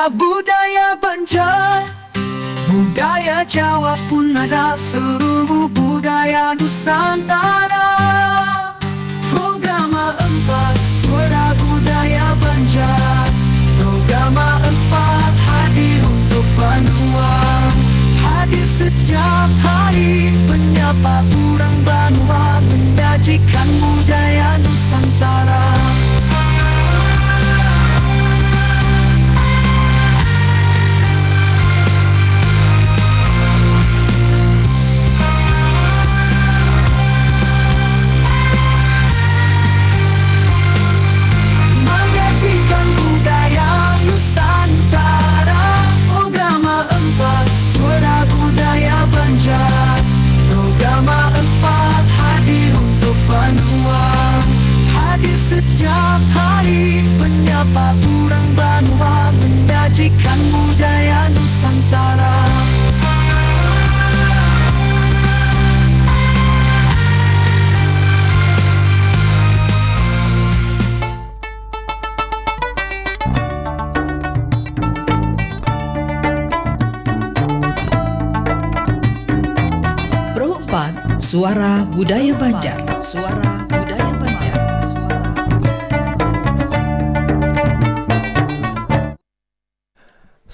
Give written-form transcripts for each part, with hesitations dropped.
budaya Banjar, budaya Jawa pun ada, seluruh budaya Nusantara. Programa 4 Suara Budaya Banjar, Programa 4 hadir untuk Banua. Hadir setiap hari menyapa orang Banua, menyajikan budaya Nusantara. Setiap hari menyapa orang Banua, menyajikan budaya Nusantara. Pro 4 Suara Budaya Banjar, Suara Budaya Banjar.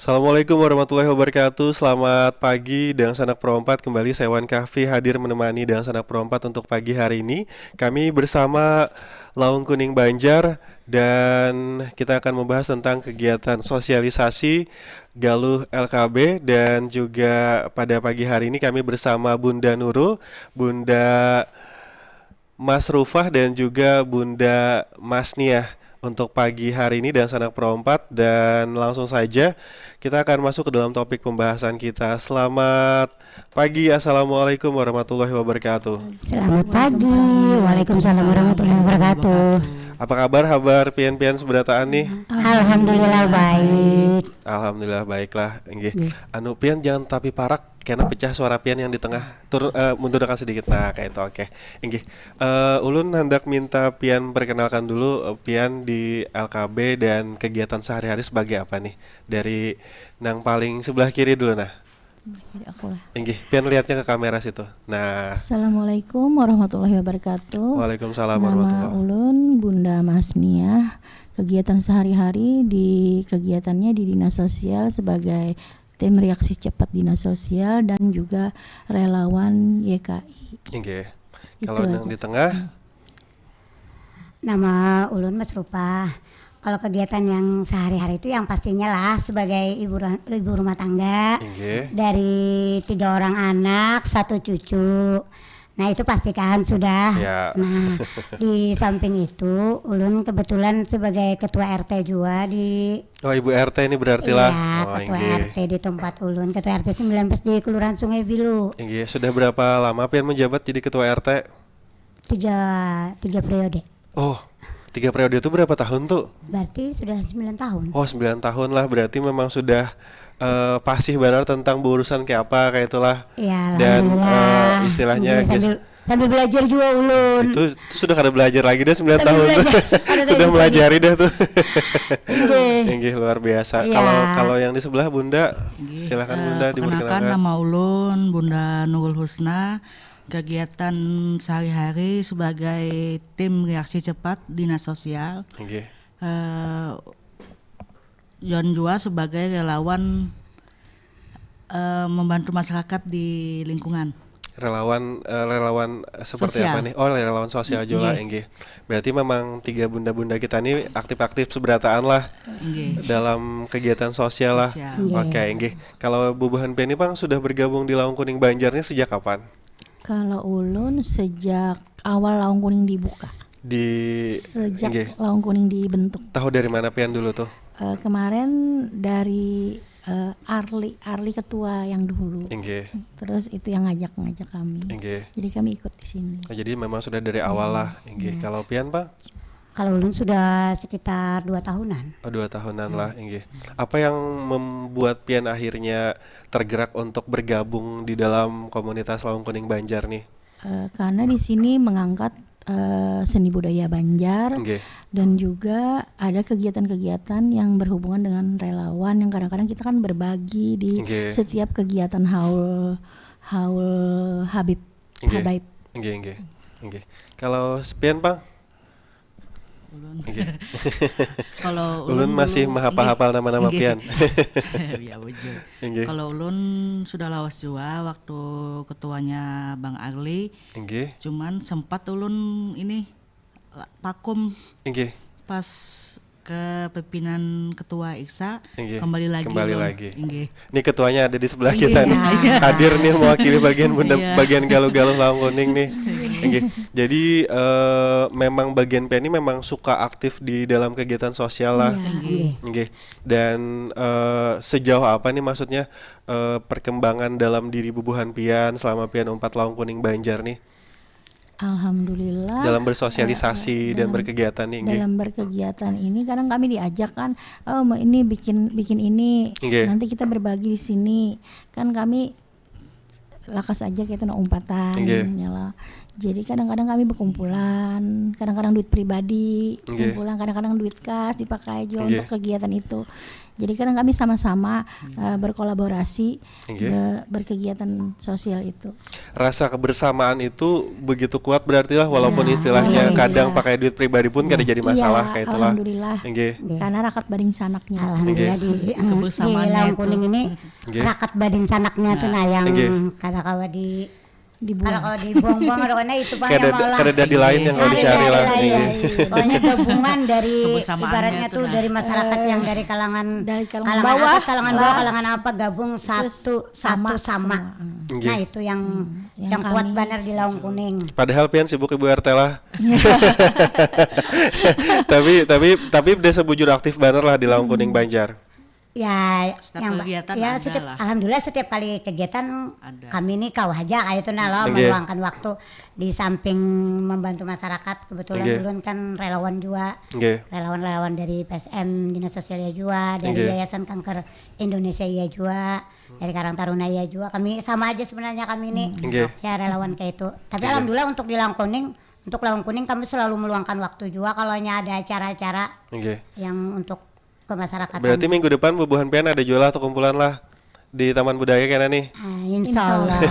Assalamualaikum warahmatullahi wabarakatuh. Selamat pagi Dang Sanak Pro 4. Kembali saya Wan Kahfi hadir menemani Dang Sanak Pro 4 untuk pagi hari ini. Kami bersama Laung Kuning Banjar dan kita akan membahas tentang kegiatan sosialisasi Galuh LKB. Dan juga pada pagi hari ini kami bersama Bunda Nurul, Bunda Mas Rufah dan juga Bunda Masniah untuk pagi hari ini dan Sanak Pro 4. Dan langsung saja kita akan masuk ke dalam topik pembahasan kita. Selamat pagi, Assalamualaikum warahmatullahi wabarakatuh. Selamat pagi, Waalaikumsalam warahmatullahi wabarakatuh. Apa kabar pian-pian seberataan nih? Alhamdulillah baik. Alhamdulillah baiklah. Nggih. Anu pian jangan tapi parak karena pecah suara pian yang di tengah. Mundurkan sedikit. Nah, kayak itu oke. Nggih. Ulun hendak minta pian perkenalkan dulu pian di LKB dan kegiatan sehari-hari sebagai apa nih? Dari nang paling sebelah kiri dulu nah. Jadi aku lah. Nggih, pian lihatnya ke kamera situ. Nah. Assalamualaikum warahmatullahi wabarakatuh. Waalaikumsalam warahmatullahi wabarakatuh. Nama ulun Bunda Masniah. Kegiatan sehari-hari di kegiatannya di Dinas Sosial sebagai tim reaksi cepat Dinas Sosial dan juga relawan YKI. Nggih. Kalau yang di tengah Nama ulun Mas Rupah. Kalau kegiatan yang sehari-hari itu yang pastinya lah sebagai ibu rumah tangga. Dari 3 orang anak, 1 cucu. Nah itu pastikan sudah ya. Nah di samping itu ulun kebetulan sebagai ketua RT juga di Ibu RT ini berarti lah. Ketua RT di tempat ulun, ketua RT 19 di Kelurahan Sungai Bilu. Sudah berapa lama pian menjabat jadi ketua RT? 3 periode. 3 periode itu berapa tahun tuh? Berarti sudah 9 tahun. 9 tahun lah, berarti memang sudah pasih benar tentang berurusan kayak apa kayak itulah. Ya, dan istilahnya sambil belajar juga ulun. Itu sudah kada belajar lagi deh 9 tahun tuh. Sudah melajari dah tuh. Nggih, luar biasa. Ya. Kalau yang di sebelah Bunda, silakan Bunda diperkenalkan. Nama ulun Bunda Nurul Husna. Kegiatan sehari-hari sebagai tim reaksi cepat Dinas Sosial. Yon juga sebagai relawan membantu masyarakat di lingkungan. Relawan seperti sosial. apa nih? Relawan sosial juga. Berarti memang 3 bunda-bunda kita ini aktif-aktif seberataan lah dalam kegiatan sosial lah. Oke. Kalau bubuhan pian ini Bang sudah bergabung di Laung Kuning Banjar ini sejak kapan? Kalau ulun sejak awal Laung Kuning dibuka. Sejak Laung Kuning dibentuk. Tahu dari mana pian dulu tuh? Kemarin dari Arli ketua yang dulu. Terus itu yang ngajak kami. Jadi kami ikut di sini. Jadi memang sudah dari awal lah. Kalau pian Pak? Kalau ulun sudah sekitar 2 tahunan. 2 tahunan lah. Apa yang membuat pian akhirnya tergerak untuk bergabung di dalam komunitas Laung Kuning Banjar nih? Karena di sini mengangkat seni budaya Banjar. Nggih. Dan juga ada kegiatan-kegiatan yang berhubungan dengan relawan yang kadang-kadang kita kan berbagi di setiap kegiatan haul Habib. Nggih. Nggih. Kalau sepian Bang? Kalau Ulun masih hafal nama-nama pian. Ya kalau Ulun sudah lawas juga waktu ketuanya Bang Arli. Cuman sempat Ulun ini vakum pas ke pimpinan ketua IKSA kembali lagi. Ini ketuanya ada di sebelah kita nih. Hadir nih mewakili bagian galuh-galuh Laung Kuning nih. Jadi memang bagian PN ini memang suka aktif di dalam kegiatan sosial lah. Dan sejauh apa nih maksudnya perkembangan dalam diri Bubuhan Pian selama Pian 4 Laung Kuning Banjar nih? Alhamdulillah dalam bersosialisasi dan berkegiatan nih. Dalam berkegiatan ini kadang kami diajak kan, ini bikin ini, nanti kita berbagi di sini. Kan kami lakas aja kita umpatan nyala. Jadi kadang-kadang kami berkumpulan, kadang-kadang duit pribadi, kumpulan, kadang-kadang duit kas dipakai juga untuk kegiatan itu. Jadi kadang kami sama-sama berkolaborasi berkegiatan sosial itu. Rasa kebersamaan itu begitu kuat berarti lah, walaupun istilahnya kadang pakai duit pribadi pun kada jadi masalah kayak itulah. Alhamdulillah. Karena rakat bading sanaknya. Alhamdulillah di Laung Kuning ini rakat bading sanaknya tuh nah yang kada kawa kalau dibuang-buang karena itu Pak yang malah kada di lain yang dicari lah. Pokoknya gabungan dari ibaratnya tuh dari masyarakat yang dari kalangan bawah, kalangan apa gabung satu sama. Nah itu yang kuat benar di Laung Kuning. Padahal pian sibuk Ibu RT lah. tapi desa bujur aktif benar lah di Laung Kuning Banjar. Ya, alhamdulillah setiap kali kegiatan ada. Kami ini kau aja kayak itu meluangkan waktu di samping membantu masyarakat. Kebetulan ulun kan relawan juga, relawan dari PSM Dinas Sosial juga, dari Yayasan Kanker Indonesia juga, dari Karang Taruna juga. Kami sama aja sebenarnya kami ini ya relawan kayak itu. Tapi alhamdulillah untuk di Laung Kuning, kami selalu meluangkan waktu juga kalau ada acara-acara yang untuk ke masyarakat. Berarti minggu depan Bubuhan Pian ada jualan atau kumpulan lah di Taman Budaya kayaknya nih. Insya Allah.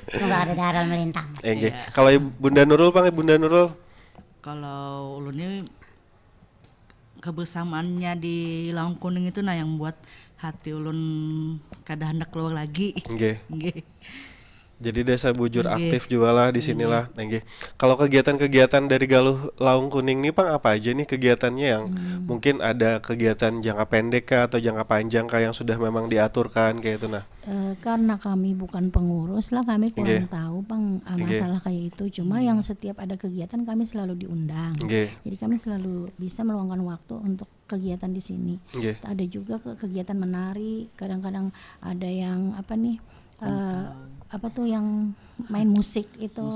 Semoga ada daral melintang. Kalau Bunda Nurul, Bunda Nurul? Kalau ulun ini kebersamaannya di Laung Kuning itu yang buat hati ulun kada hendak keluar lagi. Jadi desa bujur aktif juga lah di sinilah. Kalau kegiatan-kegiatan dari Galuh Laung Kuning nih Pang, apa aja nih kegiatannya yang mungkin ada kegiatan jangka pendek kah atau jangka panjang kah yang sudah memang diaturkan kayak itu nah? Karena kami bukan pengurus lah, kami kurang tahu Pang masalah kayak itu. Cuma yang setiap ada kegiatan kami selalu diundang. Jadi kami selalu bisa meluangkan waktu untuk kegiatan di sini. Ada juga kegiatan menari, kadang-kadang ada yang yang main musik itu,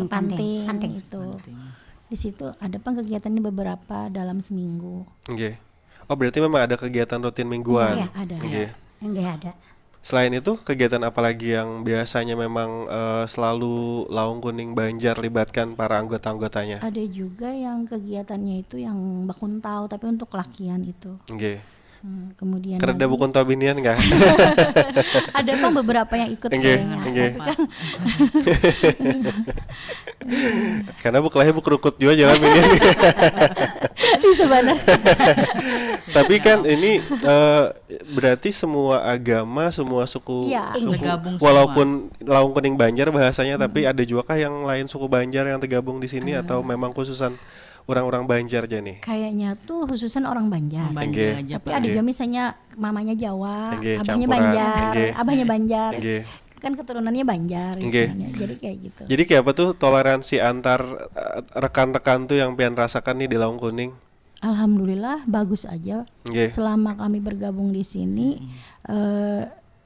panting itu. Di situ ada kegiatan ini beberapa dalam seminggu. Oh berarti memang ada kegiatan rutin mingguan. Ada. Selain itu kegiatan apa lagi yang biasanya memang selalu Laung Kuning Banjar libatkan para anggota-anggotanya? Ada juga yang kegiatannya itu yang bakuntau tapi untuk lakian itu. Kemudian karena bukan tabinian enggak? Ada beberapa yang ikut kayaknya. Tapi kan karena buklahnya kerukut juga jalan ini. Sebenarnya. Tapi kan ini berarti semua agama, semua suku walaupun Laung Kuning Banjar bahasanya, tapi ada juga kah yang lain suku Banjar yang tergabung di sini atau memang khususan orang-orang Banjar aja nih? Kayaknya tuh khususan orang Banjar. Tapi ada juga misalnya mamanya Jawa, abahnya campuran. Banjar, abahnya Banjar. Kan keturunannya Banjar gitu. Jadi kayak gitu. Jadi kayak apa tuh toleransi antar rekan-rekan tuh yang pian rasakan nih di Laung Kuning? Alhamdulillah bagus aja. Selama kami bergabung di sini,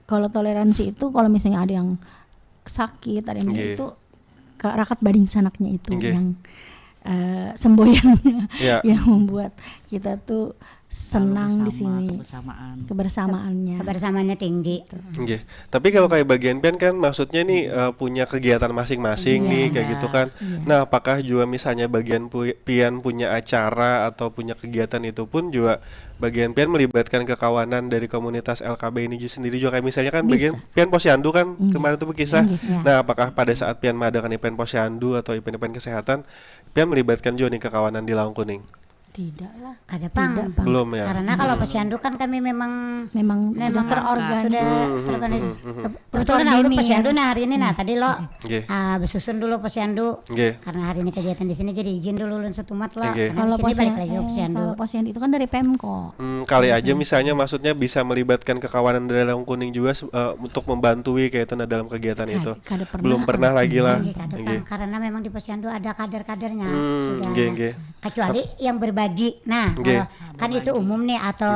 kalau toleransi itu kalau misalnya ada yang sakit, ada yang itu rakat bading sanaknya itu yang semboyannya yang membuat kita tuh senang di sini, kebersamaannya. Kebersamaannya tinggi. Oke. Tapi kalau kayak bagian pian kan maksudnya nih punya kegiatan masing-masing nih kayak gitu kan. Nah, apakah juga misalnya bagian pian punya acara atau punya kegiatan itu pun juga bagian pian melibatkan kekawanan dari komunitas LKB ini sendiri juga, kayak misalnya kan bagian pian posyandu kan kemarin tuh berkisah. Nah, apakah pada saat pian mengadakan event posyandu atau event-event kesehatan pian melibatkan juga nih kekawanan di Laung Kuning? Tidak lah. Kada pang. Belum ya. Karena kalau posyandu kan kami memang sudah terorganisir. Kebetulan aku posyandu nah hari ini tadi lo bersusun dulu posyandu. Karena hari ini kegiatan di sini jadi izin dulu ulun setumat lo. Kalau balik lagi posyandu. Kalau posyandu itu kan dari Pemko. Kali aja misalnya maksudnya bisa melibatkan kekawanan dari Laung Kuning juga untuk membantui kayak itu dalam kegiatan itu. Belum pernah lagi lah. Karena memang di posyandu ada kader-kadernya sudah. Kecuali yang berbagi. Nah, kalau kan itu umum nih atau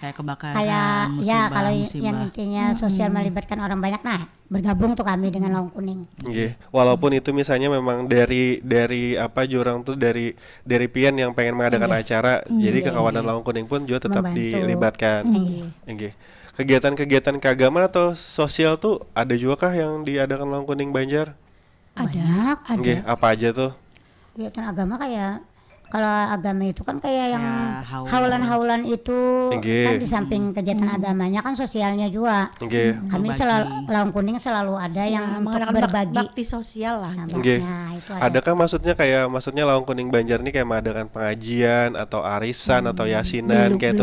kayak kebakaran, kayak musibah, kalau yang intinya sosial melibatkan orang banyak, nah bergabung tuh kami dengan Laung Kuning. Walaupun itu misalnya memang dari apa jurang tuh dari pian yang pengen mengadakan acara, jadi kekawanan Laung Kuning pun juga tetap dilibatkan. Kegiatan-kegiatan keagamaan atau sosial tuh ada juga kah yang diadakan Laung Kuning Banjar? Ada. Apa aja tuh? Kegiatan agama kayak kalau agama itu kan kayak yang haulan-haulan itu kan di samping kegiatan agamanya kan sosialnya juga. Kami selalu Laung Kuning selalu ada yang untuk berbagi bakti sosial lah. Itu ada. Adakah maksudnya Laung Kuning Banjar ini kayak mengadakan pengajian atau arisan atau yasinan kayak itu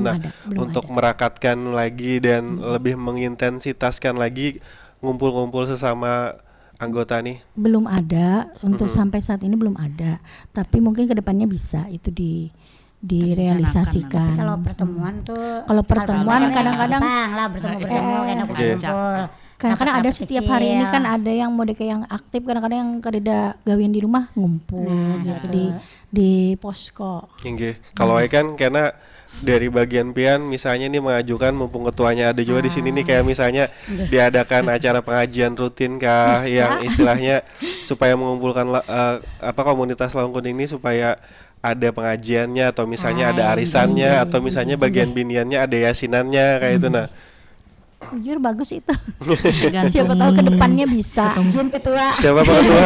untuk merakatkan lagi dan lebih mengintensitaskan lagi ngumpul-ngumpul sesama anggota nih? Belum ada untuk sampai saat ini belum ada, tapi mungkin kedepannya bisa itu direalisasikan. Kalau pertemuan tuh kadang-kadang lah bertemu kayak kumpul. Kadang-kadang ada setiap hari ini kan ada yang mode kayak yang aktif, kadang-kadang yang kerja gawian di rumah ngumpul gitu di posko. Kalau kan karena dari bagian pian misalnya nih mengajukan mumpung ketuanya ada juga di sini nih kayak misalnya diadakan acara pengajian rutin kah yang istilahnya supaya mengumpulkan komunitas Laung Kuning ini supaya ada pengajiannya atau misalnya ada arisannya atau misalnya bagian biniannya ada yasinannya kayak itu nah. Jujur bagus itu. Siapa tahu ke depannya bisa. Ketua. Siapa ketua?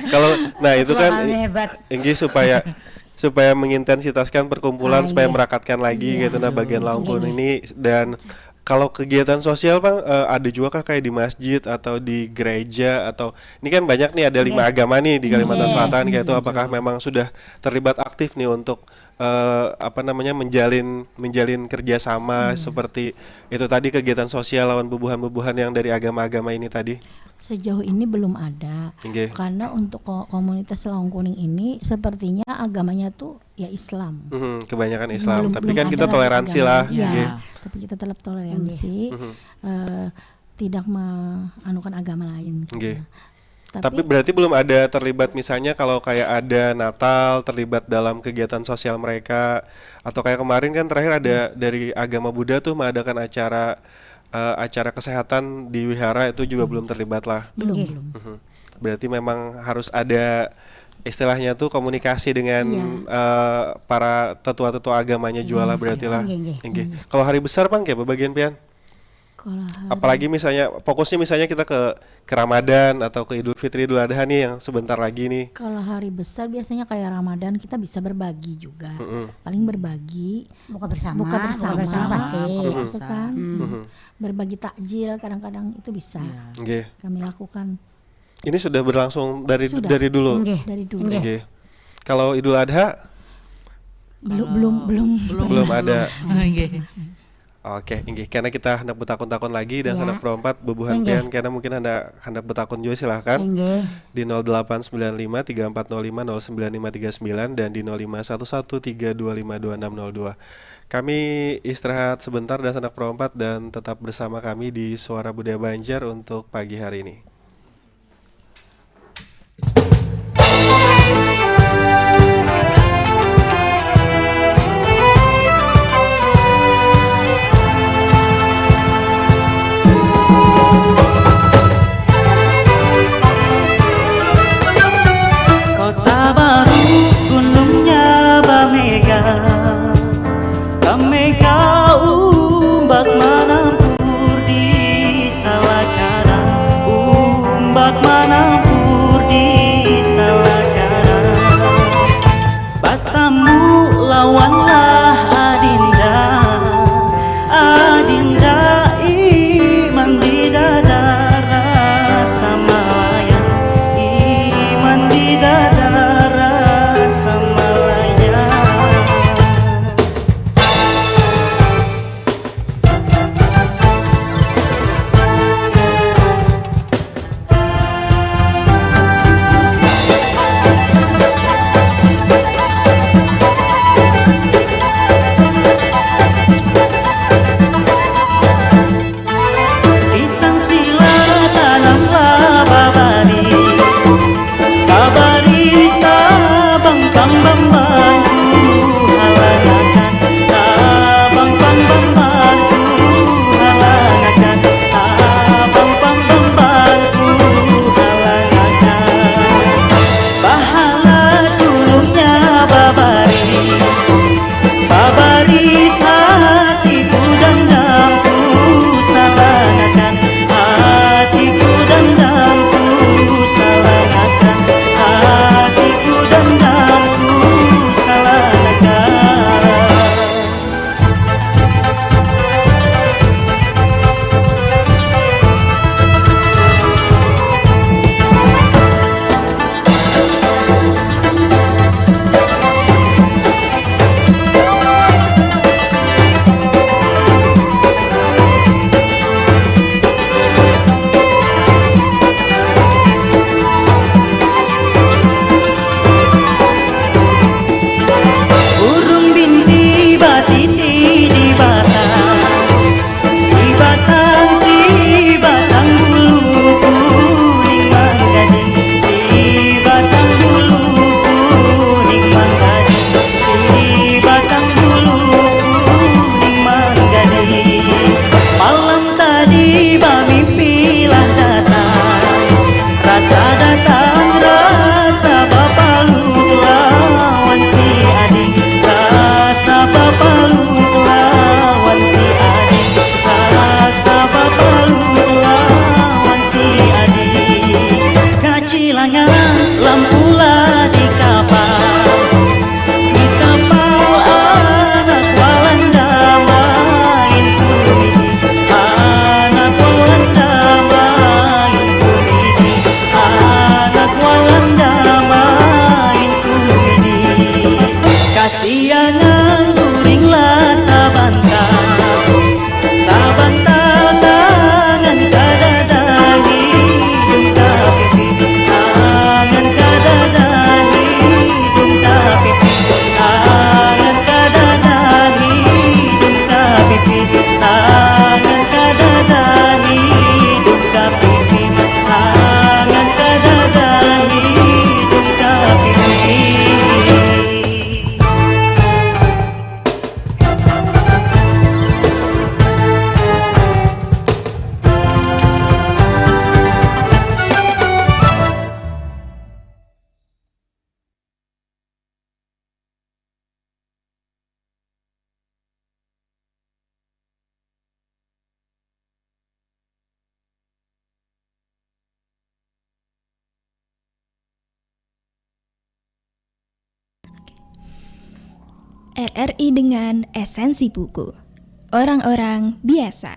Kalau itu kan Inggi supaya mengintensitaskan perkumpulan supaya merakatkan lagi gitu bagian Laung Kuning ini. Dan kalau kegiatan sosial Bang ada juga kah kayak di masjid atau di gereja atau ini kan banyak nih ada 5 agama nih di Kalimantan Selatan kayak itu, apakah memang sudah terlibat aktif nih untuk menjalin kerjasama seperti itu tadi kegiatan sosial lawan bubuhan-bubuhan yang dari agama-agama ini tadi? Sejauh ini belum ada, karena untuk komunitas Laung Kuning ini sepertinya agamanya tuh ya Islam. Kebanyakan Islam, tapi kan kita toleransi lah. Tapi kita tetap toleransi, tidak menganukan agama lain. Tapi berarti belum ada terlibat misalnya kalau kayak ada Natal terlibat dalam kegiatan sosial mereka, atau kayak kemarin kan terakhir ada dari agama Buddha tuh mengadakan acara kesehatan di wihara itu juga belum terlibat lah. Belum. Berarti memang harus ada istilahnya tuh komunikasi dengan para tetua-tetua agamanya jualah berarti lah. Kalau hari besar Bang kayak bagian pian? Apalagi misalnya fokusnya misalnya kita ke Ramadan atau ke Idul Fitri, Idul Adha nih yang sebentar lagi nih. Kalau hari besar biasanya kayak Ramadan kita bisa berbagi juga. Paling berbagi, buka bersama pasti itu kan. Berbagi takjil kadang-kadang itu bisa. Kami lakukan. Ini sudah berlangsung dari dulu. Dari dulu. Kalau Idul Adha belum ada. Oke, karena kita hendak bertakun-takun lagi dan hendak perompat bubuhan pian karena mungkin hendak bertakun juga silahkan di 0895 3405 09539 dan di 0511 325 2602. Kami istirahat sebentar dan hendak perompat dan tetap bersama kami di Suara Budaya Banjar untuk pagi hari ini. nampur di salakana. Batamu lawanlah adinda, adinda iman di dada rasa malaya, iman di dada rasa malaya. Pisang sila tanamlah babari, babaris tabang pambang bantu halangakan, tabang pambang bantu halangakan, tabang pambang bantu halangakan. Bahala tulungnya babari, babaris hatiku dendamku salahkan, hatiku dendamku salahkan, hatiku dendamku salahkan. Burung binti batiti di batang, di batang si batang bulu kuning manggading, si batang bulu kuning manggading, si batang bulu kuning manggading. Malam tadi mimpilah datang, rasa datang rasa bapalut lawan si ading, rasa bapalut lawan si ading, rasa bapalut lawan si ading. Kacilangan lampulah di kapal anak Walanda main kumidi, anak Walanda main kumidi, anak Walanda main kumidi. Kasianan guringlah sabantal, sabantal tangan kadada hidung kapipi, tangan kadada hidung kapipi, tangan kadada hidung kapipi, tangan kadada hidung kapipi, tangan kadada hidung kapipi. RRI dengan esensi buku. Orang-orang biasa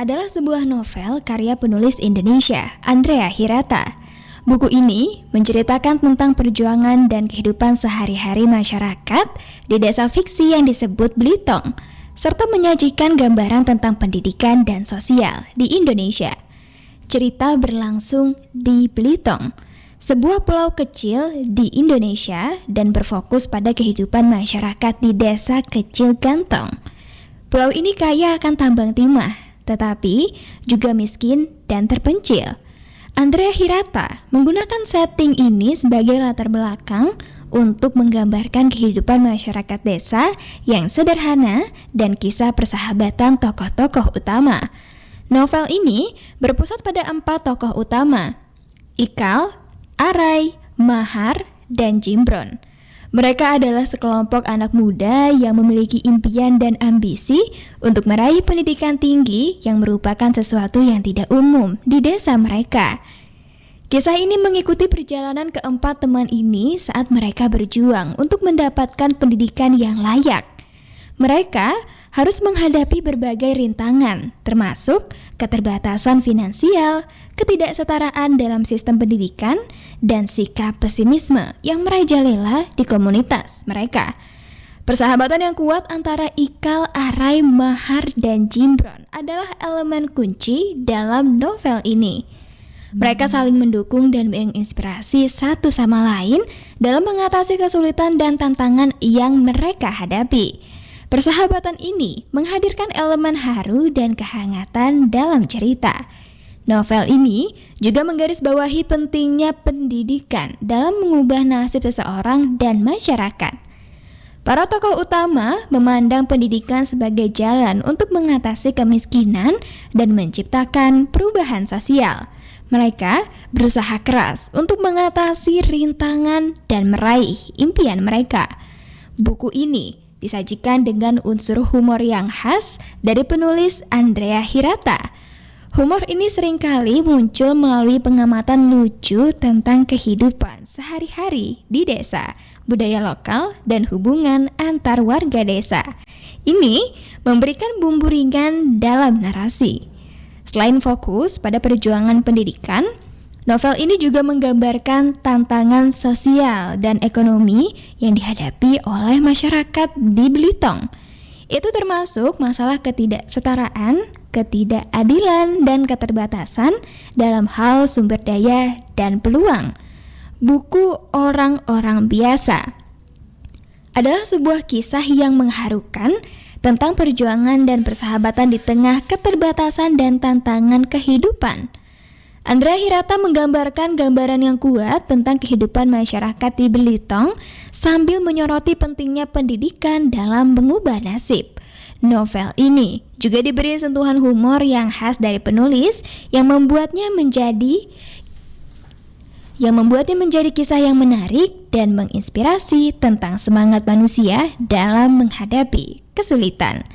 adalah sebuah novel karya penulis Indonesia, Andrea Hirata. Buku ini menceritakan tentang perjuangan dan kehidupan sehari-hari masyarakat di desa fiksi yang disebut Blitong, serta menyajikan gambaran tentang pendidikan dan sosial di Indonesia. Cerita berlangsung di Blitong, sebuah pulau kecil di Indonesia, dan berfokus pada kehidupan masyarakat di desa kecil Gantong. Pulau ini kaya akan tambang timah, tetapi juga miskin dan terpencil. Andrea Hirata menggunakan setting ini sebagai latar belakang untuk menggambarkan kehidupan masyarakat desa yang sederhana dan kisah persahabatan tokoh-tokoh utama. Novel ini berpusat pada 4 tokoh utama, Ikal, Arai, Mahar, dan Jimbron. Mereka adalah sekelompok anak muda yang memiliki impian dan ambisi untuk meraih pendidikan tinggi yang merupakan sesuatu yang tidak umum di desa mereka. Kisah ini mengikuti perjalanan keempat teman ini saat mereka berjuang untuk mendapatkan pendidikan yang layak. Mereka harus menghadapi berbagai rintangan, termasuk keterbatasan finansial, ketidaksetaraan dalam sistem pendidikan, dan sikap pesimisme yang merajalela di komunitas mereka. Persahabatan yang kuat antara Ikal, Arai, Mahar, dan Jimbron adalah elemen kunci dalam novel ini. Mereka saling mendukung dan menginspirasi satu sama lain dalam mengatasi kesulitan dan tantangan yang mereka hadapi. Persahabatan ini menghadirkan elemen haru dan kehangatan dalam cerita. Novel ini juga menggarisbawahi pentingnya pendidikan dalam mengubah nasib seseorang dan masyarakat. Para tokoh utama memandang pendidikan sebagai jalan untuk mengatasi kemiskinan dan menciptakan perubahan sosial. Mereka berusaha keras untuk mengatasi rintangan dan meraih impian mereka. Buku ini disajikan dengan unsur humor yang khas dari penulis Andrea Hirata. Humor ini seringkali muncul melalui pengamatan lucu tentang kehidupan sehari-hari di desa, budaya lokal, dan hubungan antar warga desa. Ini memberikan bumbu ringan dalam narasi. Selain fokus pada perjuangan pendidikan, novel ini juga menggambarkan tantangan sosial dan ekonomi yang dihadapi oleh masyarakat di Belitung. Itu termasuk masalah ketidaksetaraan, ketidakadilan, dan keterbatasan dalam hal sumber daya dan peluang. Buku Orang-Orang Biasa adalah sebuah kisah yang mengharukan tentang perjuangan dan persahabatan di tengah keterbatasan dan tantangan kehidupan. Andrea Hirata menggambarkan gambaran yang kuat tentang kehidupan masyarakat di Belitung sambil menyoroti pentingnya pendidikan dalam mengubah nasib. Novel ini juga diberi sentuhan humor yang khas dari penulis yang membuatnya menjadi kisah yang menarik dan menginspirasi tentang semangat manusia dalam menghadapi kesulitan.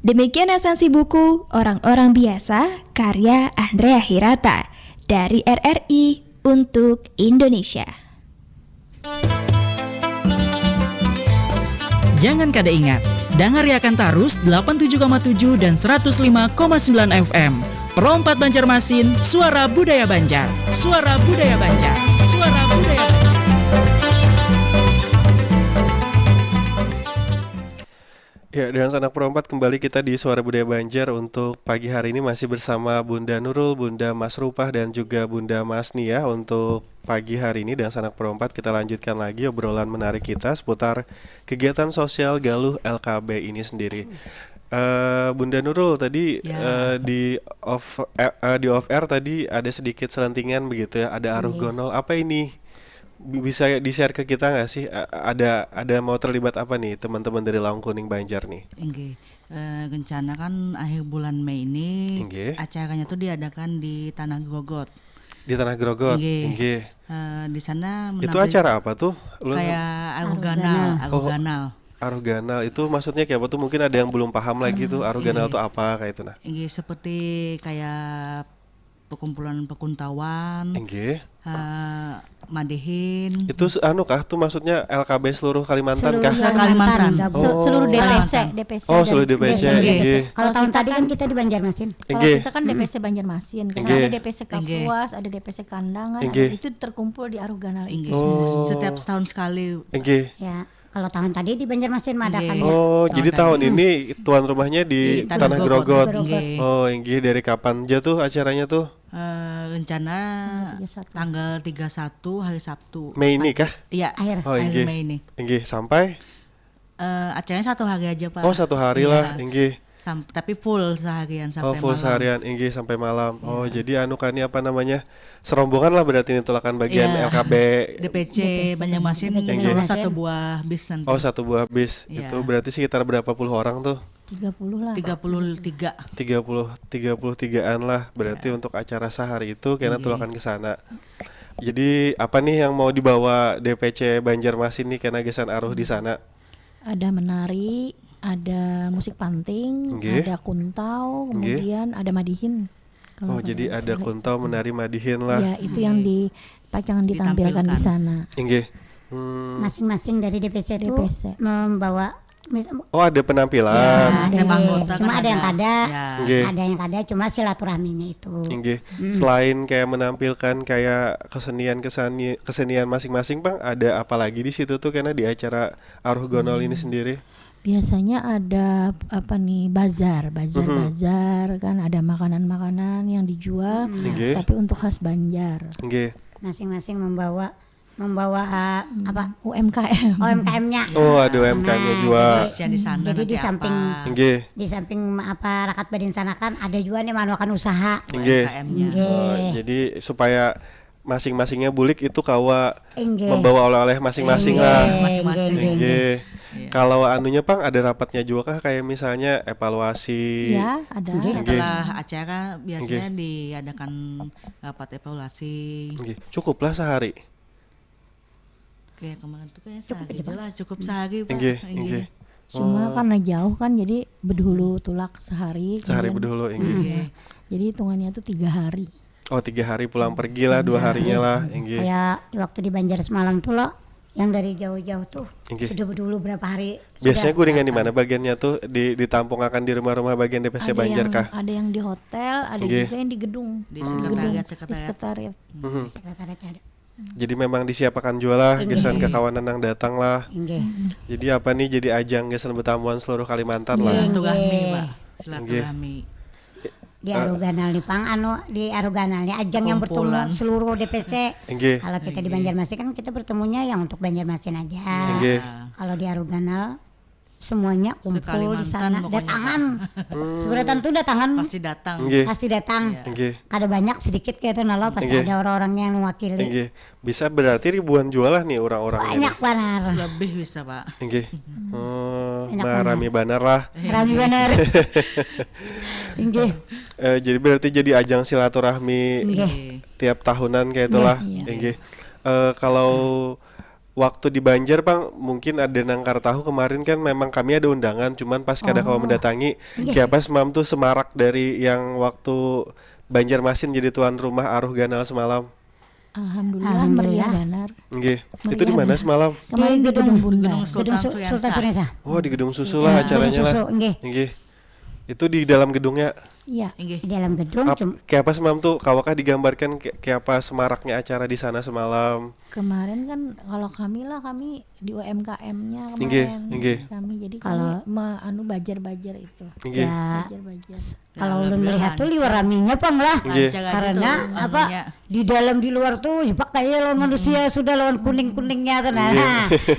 Demikian esensi buku Orang-Orang Biasa karya Andrea Hirata dari RRI untuk Indonesia. Jangan kada ingat, dengarkan terus 87,7 dan 105,9 FM. Perompat Banjarmasin, suara budaya Banjar. Suara budaya Banjar. Suara budaya Banjar. Ya, dengan sanak perompat kembali kita di Suara Budaya Banjar. Untuk pagi hari ini masih bersama Bunda Nurul, Bunda Mas Rupah, dan juga Bunda Mas Nia. Untuk pagi hari ini dengan sanak perompat kita lanjutkan lagi obrolan menarik kita seputar kegiatan sosial Galuh LKB ini sendiri. Bunda Nurul tadi di off air tadi ada sedikit selentingan begitu ya, ada aruh gonol. Apa ini? Bisa di-share ke kita nggak sih? Ada mau terlibat apa nih teman-teman dari Laung Kuning Banjar nih? Rencana kan akhir bulan Mei ini acaranya tuh diadakan di Tanah Grogot. Di Tanah Grogot. Di sana itu acara apa tuh? Kayak Aruganal. Aruganal itu maksudnya kayak apa tuh? Mungkin ada yang belum paham lagi tuh Aruganal itu apa kayak itu nah. Seperti kayak perkumpulan pekuntawan. Madehin. Itu tuh maksudnya LKB seluruh Kalimantan kah? Kalimantan. Seluruh DPC. Seluruh DPC. Kalau tahun tadi kan kita di Banjarmasin. Kalau kita kan DPC Banjarmasin. Ada DPC Kapuas, ada DPC Kandangan, itu terkumpul di Aruganal itu. Setiap setahun sekali. Ya. Kalau tahun tadi di Banjarmasin madakan. Jadi tahun ini tuan rumahnya di Tanah Grogot. Dari kapan aja tuh acaranya tuh? Rencana tanggal 31 hari Sabtu. Mei ini kah? Iya, akhir Mei ini. Sampai? Acaranya 1 hari aja, Pak. 1 hari lah, tapi full seharian sampai full malam. Seharian, sampai malam. Jadi ini apa namanya? Serombongan lah berarti ini tulakan bagian LKB DPC Banjarmasin insya Allah 1 buah bis nanti. 1 buah bis. Itu berarti sekitar berapa puluh orang tuh? 30 lah. 33-an lah berarti untuk acara sehari itu karena tulakan ke sana. Jadi apa nih yang mau dibawa DPC Banjarmasin nih karena gesan aruh di sana? Ada menari, ada musik panting, ada kuntau, kemudian ada madihin. Kalau jadi pada ada sore. kuntau menari madihin lah. Ya, itu yang pacangan ditampilkan di sana. Inggih. Masing-masing dari DPC itu DPC. membawa Oh, ada penampilan. Tiap anggota cuma kan ada yang kada, Nggih. ada yang kada, cuma silaturahminya itu. Inggih. Selain kayak menampilkan kayak kesenian masing-masing, Bang, ada apa lagi di situ tuh karena di acara Aruh Gonol ini sendiri? Biasanya ada bazar kan, ada makanan-makanan yang dijual, Nggih. tapi untuk khas Banjar. Nggih. Masing-masing membawa apa UMKM. UMKM-nya. Oh, ada UMKM-nya jual. Di sana Jadi di nanti samping apa? Nggih. di samping apa rakat badin sana kan ada juga nih melakukan usaha. Nggih. UMKM-nya. Oh, jadi supaya masing-masingnya bulik itu kawa Nggih. membawa oleh-oleh masing-masing lah. Masing-masing. Nggih. Kalau anunya, Bang, ada rapatnya juga kah kayak misalnya evaluasi? Ya, ada. Setelah acara biasanya diadakan rapat evaluasi. Nggih. Cukuplah sehari. Kayak kemarin tuh kayak sehari aja lah, cukup sehari Pak. Nggih, nggih. Cuma karena jauh kan, jadi bedhulu tulak sehari. Sehari kemudian- bedhulu, nggih. Jadi hitungannya tuh 3 hari. Oh, 3 hari pulang pergi lah, 2 harinya lah, nggih. Kayak waktu di Banjar semalam tuh lo yang dari jauh-jauh tuh Nggih. sudah dulu berapa hari. Biasanya sudah guringan di mana bagiannya tuh ditampung akan di rumah-rumah bagian DPC Banjar kah? Ada yang di hotel, ada Nggih. juga yang di gedung. Di Di sekretariat. sekretariat. sekretariatnya ada. Jadi memang disiapkan jualah gesan kekawanan yang datang lah. Nggih. Jadi apa nih, jadi ajang gesan bertamuan seluruh Kalimantan lah. Silaturahmi Pak. Silaturahmi. Di Aruganal nih Pang, di Aruganal nih ajang yang Kumpulan. bertemu seluruh DPC. Nggih. Kalau kita di Banjarmasin kan kita bertemunya yang untuk Banjarmasin aja. Nggih. Kalau di Aruganal semuanya kumpul di sana, Se-Kalimantan pokoknya, datangan. Sebenarnya tuh datangan Pasti datang. Nggih. pasti datang. Nggih. Kada banyak sedikit kayak itu nalo pasti Nggih. ada orang-orang yang mewakili. Nggih. Bisa berarti ribuan jualah nih orang-orangnya. Banyak banar. Lebih bisa Pak. Nggih. Oh, Banyak rame banar lah. Rami banar. Nggih. Jadi berarti jadi ajang silaturahmi Nggih. tiap tahunan kayak itulah. Nggih. Kalau waktu di Banjar, Bang, mungkin ada nangkar tahu kemarin kan memang kami ada undangan, cuman pas kada kau mendatangi, kayak pas mam tuh semarak dari yang waktu Banjarmasin jadi tuan rumah Aruh Ganal semalam. Alhamdulillah meriah Danar. Nggih. Itu di mana semalam? Kemarin di gedung Bunda. Gedung Sultan Suyansa. Sultan Suyansa. Oh, di gedung susu lah acaranya lah. Susu, nggih. Nggih. Itu di dalam gedungnya. Iya. Nggih. Di dalam gedung Kayak apa semalam tuh, kawakah digambarkan kayak apa semaraknya acara di sana semalam? Kemarin kan kalau kami di UMKM-nya Nggih, kemarin. nggih. Kami jadi Kalau- kami bajar-bajar itu. Nggih. ya Bajar-bajar. kalau ulun melihat tuh liwar raminya Pang lah. Nggih. Lancar aja Karena tuh apa anunya. di dalam di luar tuh ya Pak kayak lawan manusia sudah lawan kuning-kuningnya tuh nah.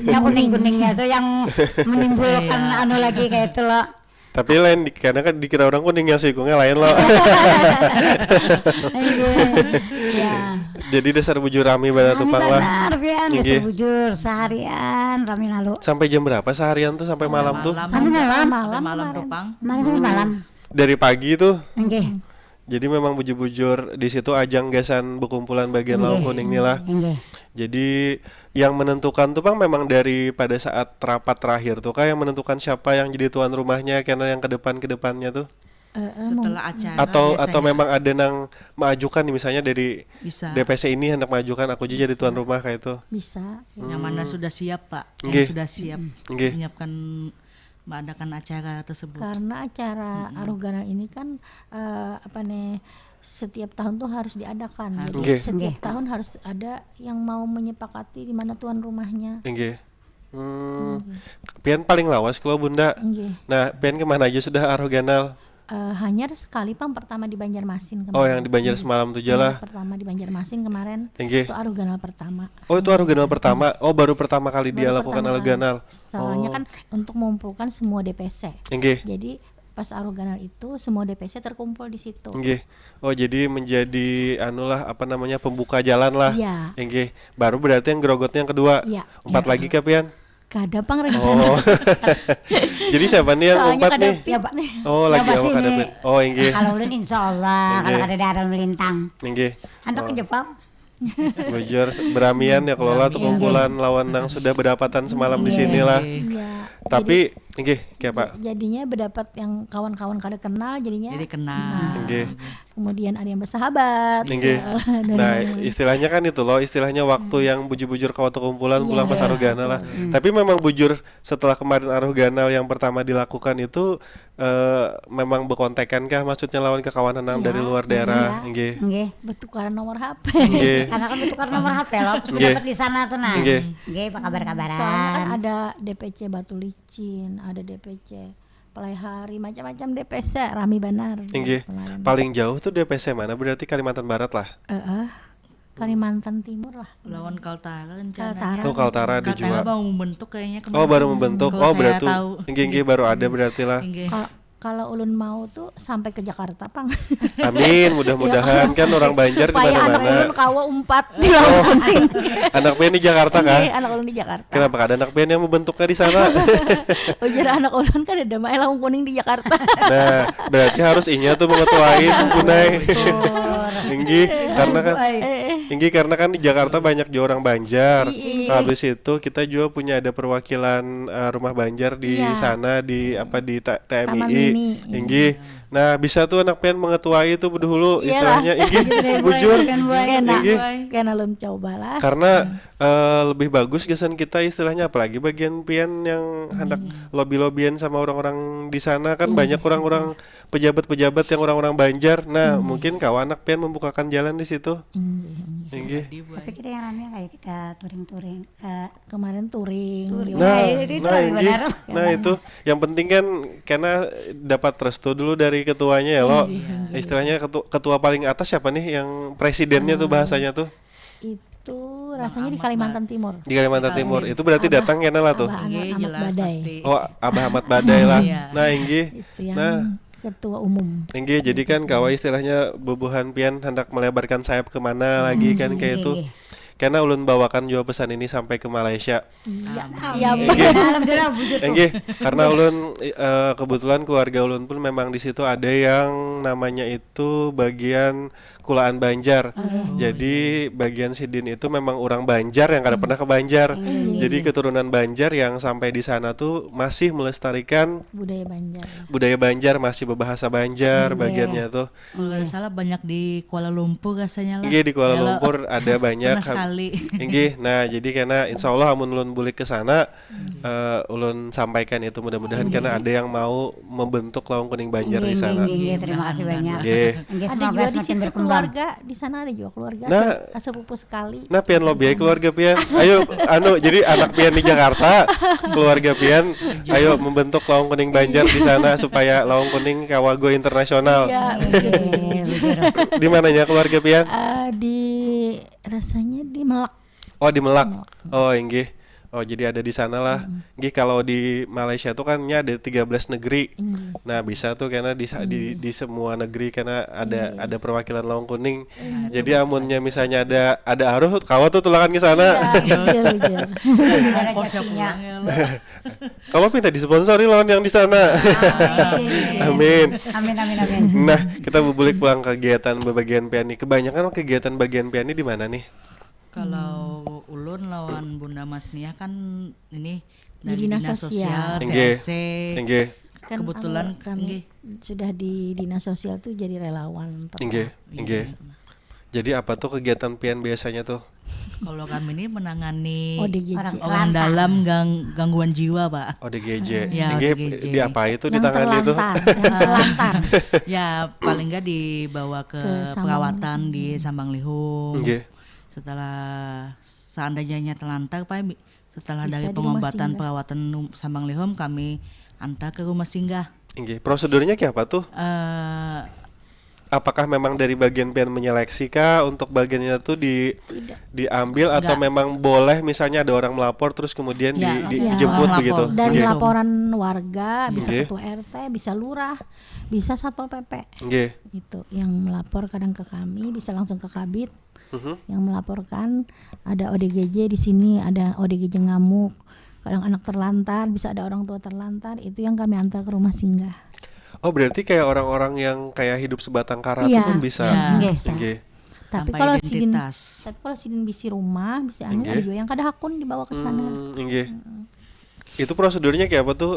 Yang kuning-kuningnya tuh yang menimbulkan anu lagi kayak itu loh. Tapi lain karena kan dikira orang kuning yang sikungnya lain loh. Ya. Jadi dasar bujur rame pada Rami tupang lah. benar pian ya Nggih. sebujur seharian rami lalu. Sampai jam berapa seharian tuh sampai malam tuh? Sampai malam. Malam Rupang. Malam sampai malam. Dari pagi tuh. Nggih. Jadi memang bujur-bujur di situ ajang gasan berkumpulan bagian Laung Kuning nih lah. Nggih. Jadi yang menentukan tuh Bang memang dari pada saat rapat terakhir tuh kah yang menentukan siapa yang jadi tuan rumahnya karena yang ke depannya tuh? Setelah acara Atau biasanya memang ada yang mengajukan nih misalnya dari bisa. DPC ini hendak mengajukan aku jadi tuan rumah kayak itu. Bisa. Yang mana sudah siap Pak. Nggih. Yang sudah siap Nggih. menyiapkan mengadakan acara tersebut. Karena acara Aruh Ganal ini kan setiap tahun tuh harus diadakan. Jadi Nggih. setiap tahun harus ada yang mau menyepakati di mana tuan rumahnya. Nggih. Pian paling lawas kalau Bunda. Nggih. Nah, pian kemana aja sudah Aruh Ganal? Hanya sekali Pang pertama di Banjarmasin kemarin. Oh, yang di Banjar semalam tuh jalah. Pertama di Banjarmasin kemarin. Nggih. Itu Aruh Ganal pertama. Oh, itu Aruh Ganal pertama. Oh, baru pertama kali dia Baru lakukan pertama Aruh kali. Ganal. Soalnya kan untuk mengumpulkan semua DPC. Nggih. Jadi pas Aruh Ganal itu semua DPC terkumpul di situ. Nggih. Oh, jadi menjadi anulah apa namanya pembuka jalan lah. Iya. Nggih. Baru berarti yang gerogotnya yang kedua. Iya. 4 lagi kah pian? Kada Pang rencana. Oh. Jadi siapa nih yang Soalnya 4 kada nih? fit nih. Oh, lagi pasti awak ada nih. pit. Oh, nggih. Kalau ulun insyaallah kalau Nggih. ada darah melintang. Nggih. Anda ke Jepang. Bujur beramian ya kalau lah tuh kumpulan lawan yang sudah berdapatan semalam di sini lah. Iya. Tapi Nggih, Pak. Jadinya berdapat yang kawan-kawan kada kenal jadinya. Jadi kenal. Nggih. Kemudian ada yang bersahabat. Nggih. Nah, istilahnya kan itu loh, istilahnya waktu yang bujur-bujur kawat kumpulan pulang pas Aruh-Ganal lah. Tapi memang bujur setelah kemarin Aruh-Ganal yang pertama dilakukan itu memang berkontekan kah maksudnya lawan ke kawanan dari luar daerah? Nggih. Bertukaran nomor HP. Karena kan bertukar nomor HP loh, dapat di sana tuh nah. Nggih, apa kabar-kabaran. Soalnya kan ada DPC Batu Licin, ada DPC Pelai Hari, macam-macam DPC rami benar. Paling jauh tuh DPC mana? Berarti Kalimantan Barat lah. Kalimantan Timur lah. Lawan Kaltara rencananya. Tuh Kaltara ada juga. Baru membentuk kayaknya kemarin. Oh, baru membentuk. Oh, berarti nggih baru ada berarti lah. Kalau ulun mau tuh sampai ke Jakarta, Pang. Amin, mudah-mudahan kan orang Banjar di mana-mana. Supaya anak ulun kawa umpat di Laut Kuning. Anak pian di Jakarta kan? Anak ulun di Jakarta. Kenapa ada anak pian yang membentuknya di sana? Ujar anak ulun kan ada mae Laut Kuning di Jakarta. Nah, berarti harus inya tuh mengetuain Bunai. Karena kan di Jakarta banyak juga orang Banjar. Habis itu kita juga punya ada perwakilan rumah Banjar di sana di TMI. Nah, bisa tuh anak pian mengetuai itu dulu istilahnya bujur. Karena ulun cobalah. Karena lebih bagus kesan kita istilahnya, apalagi bagian pian yang hendak lobby-lobbyan sama orang-orang di sana kan banyak orang-orang pejabat-pejabat yang orang-orang Banjar. Nah, mungkin kawan anak pian membukakan jalan di situ. Tapi kita yang rame kayak kita touring kemarin touring. Nah, itu yang penting kan karena dapat restu dulu dari ketuanya ya lo. Istilahnya ketua paling atas siapa nih yang presidennya tuh bahasanya tuh? Itu rasanya di Kalimantan Timur. Di Kalimantan Timur. Itu berarti datang ya lah tuh. Ahmad Badai. Oh, Abah Ahmad Badai lah. Nah, nah, ketua umum. Jadi kan kawa istilahnya bubuhan pian hendak melebarkan sayap kemana lagi kan kayak itu. Karena ulun bawakan juga pesan ini sampai ke Malaysia. Karena ulun kebetulan keluarga ulun pun memang di situ ada yang namanya itu bagian Kulaan Banjar. Jadi bagian Sidin itu memang orang Banjar yang kada pernah ke Banjar. Jadi keturunan Banjar yang sampai di sana tuh masih melestarikan budaya Banjar, masih berbahasa Banjar bagiannya tuh. Kalau salah banyak di Kuala Lumpur rasanya lah. Di Kuala Lumpur ada banyak. Nah, jadi karena insya Allah amun ulun bulik ke sana, ulun sampaikan itu mudah-mudahan karena ada yang mau membentuk Lawang Kuning Banjar di sana. Terima kasih banyak. Ada juga di situ keluarga, di sana ada juga keluarga. Sepupu sekali. Nah, pian lobby keluarga pian. Ayo, jadi anak pian di Jakarta, keluarga pian, ayo membentuk Lawang Kuning Banjar di sana supaya Lawang Kuning kawago internasional. Di mananya keluarga pian? Rasanya di Melak. Oh, di Melak. Oh, inggih. Oh, jadi ada di sana lah. Nggih, kalau di Malaysia tuh kan ada 13 negeri. Nah, bisa tuh karena di semua negeri karena ada perwakilan Lawang Kuning. Jadi amunnya misalnya ada Aruh, kawa tuh tulakan ke sana. Kamu minta disponsori lawan yang di sana. Amin. Nah, kita bubulik pulang kegiatan bagian piani. Kebanyakan kegiatan bagian piani di mana nih? Kalau ulun lawan Bunda Masnia kan ini dari Dinas Sosial TC. Kan kebetulan kami sudah di Dinas Sosial tuh jadi relawan. Jadi apa tuh kegiatan pian biasanya tuh? Kalau kami ini menangani orang dalam gangguan jiwa, Pak. ODGJ. Ya, ODGJ. Di apa itu ditangani itu? Ya, paling enggak dibawa ke perawatan di Sambang Lihum. Setelah seandainya terlantar, Pak, setelah dari pengobatan perawatan Sambang Lihum kami antar ke rumah singgah. Prosedurnya kayak apa tuh? Apakah memang dari bagian pian menyeleksi kah untuk bagiannya tuh diambil atau memang boleh misalnya ada orang melapor terus kemudian dijemput begitu? Dari laporan warga bisa ketua RT, bisa lurah, bisa Satpol PP. Gitu. Yang melapor kadang ke kami, bisa langsung ke Kabid. Yang melaporkan ada ODGJ di sini, ada ODGJ ngamuk, kadang anak terlantar, bisa ada orang tua terlantar, itu yang kami antar ke rumah singgah. Oh, berarti kayak orang-orang yang kayak hidup sebatang kara itu pun bisa. Tapi kalau sidin bisi rumah, bisa ada juga yang kada hakun dibawa ke sana. Itu prosedurnya kayak apa tuh?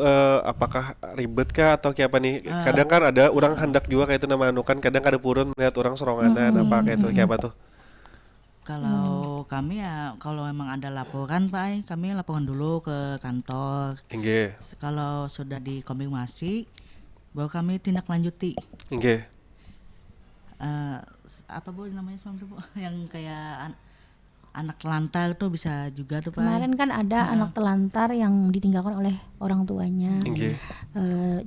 Apakah ribet kah atau kayak apa nih? Kadang kan ada orang hendak juga kayak itu nama anu kan, kadang ada purun melihat orang seronganan apa kayak itu kayak apa tuh? Kalau kami ya kalau memang ada laporan Pak, kami laporan dulu ke kantor. Nggih. Kalau sudah dikonfirmasi baru kami tindak lanjuti. Nggih. Apa Bu namanya Bu? Yang kayak anak telantar tuh bisa juga tuh Pak. Kemarin kan ada anak telantar yang ditinggalkan oleh orang tuanya.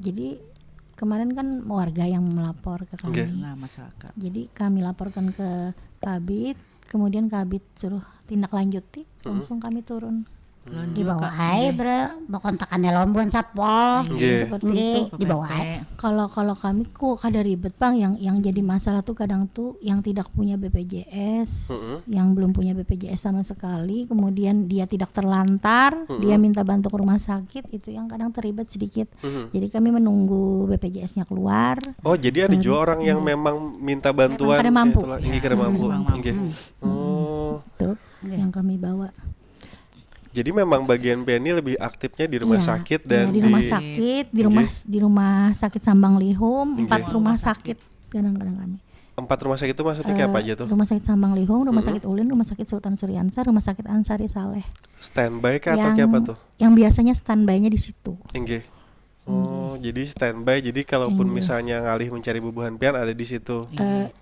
Jadi kemarin kan warga yang melapor ke kami. Nah, masyarakat. Jadi kami laporkan ke Kabid, kemudian Kabid suruh tindak lanjuti, langsung kami turun. Di bawah air kontakannya lombon satpol seperti di bawah air. Kalau kami kok kada ribet Bang, yang jadi masalah tuh kadang tuh yang tidak punya BPJS, yang belum punya BPJS sama sekali, kemudian dia tidak terlantar, dia minta bantu ke rumah sakit, itu yang kadang terlibat sedikit. Jadi kami menunggu BPJS-nya keluar. Oh, jadi ada juga orang yang memang minta bantuan kada mampu. Kada mampu. Itu yang kami bawa. Jadi memang bagian BNI lebih aktifnya di rumah sakit dan di rumah sakit, di rumah sakit Sambang Lihum, 4 rumah sakit kadang-kadang kami. 4 rumah sakit itu maksudnya kayak apa aja tuh? Rumah sakit Sambang Lihum, rumah sakit Ulin, rumah sakit Sultan Suryansah, rumah sakit Ansari Saleh. Standby kah atau kayak apa tuh? Yang biasanya standby-nya di situ. Nggih. Oh, jadi standby. Jadi kalaupun misalnya ngalih mencari bubuhan pian ada di situ.